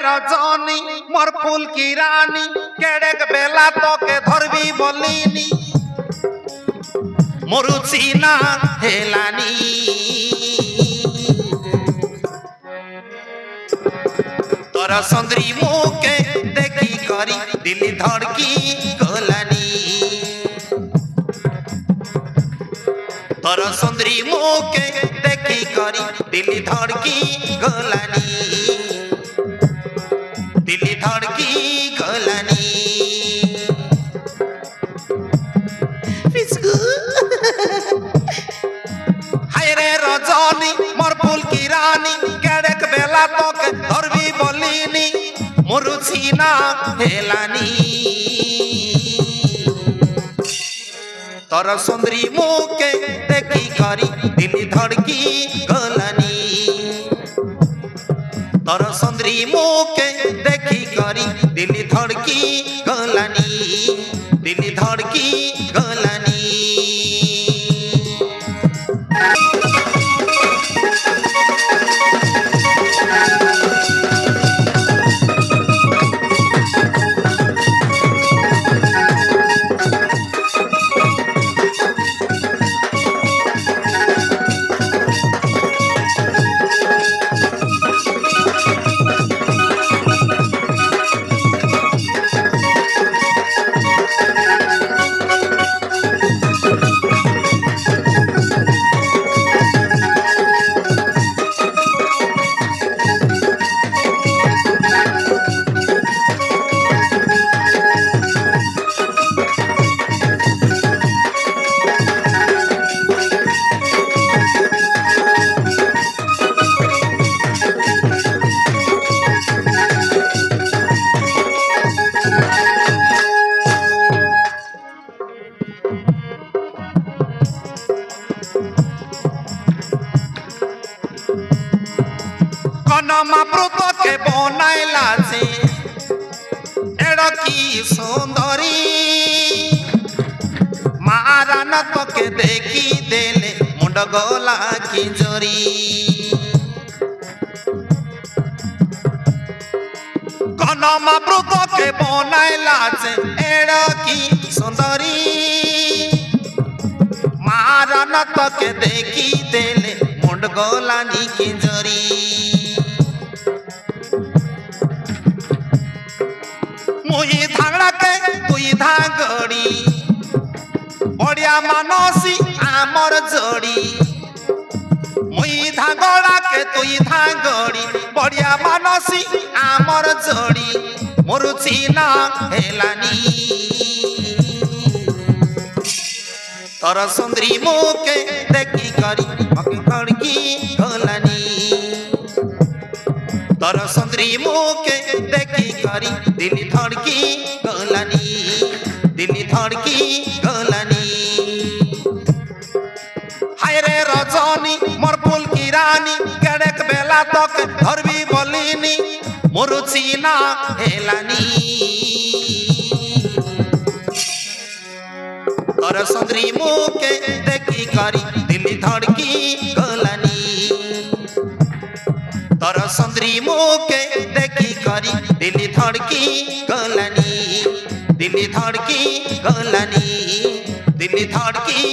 रजनी मोर फूल की रानी केड़ेक बेला तो के धरबी बोलिनी मुरुचिना हेलानी तोरा सुंदरी मुके देखी करी दिल धड़की गलानी तोरा सुंदरी मुके देखी करी दिल धड़की गलानी दिल धड़की गलानी हाय रे रजनी मोर फूल की रानी केड़ेक बेला तो के धरबी बोलिनी मुरुचिना हेलानी तोर सुंदरी मुके देखी करी दिल धड़की गलानी तोर सुंदरी मुके देखी करी दिल धड़की गलानी दिल धड़की गलानी महाप्रभु के बनाइला से एड़की सुंदरी महारान तो के देखी देले मुंड गला की जोरी कन महाप्रभु के बनाइला से एड़की सुंदरी महारान तो के देखी देले मुंड गला की जोरी मुई धांगड़ा के तुई धांगड़ी बढ़िया मानसी आमर जोड़ी मुई धांगड़ा के तुई धांगड़ी बढ़िया मानसी आमर जोड़ी मुरुचिना हेलानी तोर सुंदरी मुके देखी करी मके धड़की गलानी तोर सुंदरी मुके देखी करी दिल धड़की गलानी दिल धड़की गलानी हाय रे रजनी मोर फूल की रानी केड़ेक बेला तक धरबी बोलिनी मुरुचिना हेलानी तोर सुंदरी मुके देखी करी दिल धड़की गलानी तोर सुंदरी मुके देखी करी दिल धड़की गलानी दिल धड़की गलानी दिल धड़की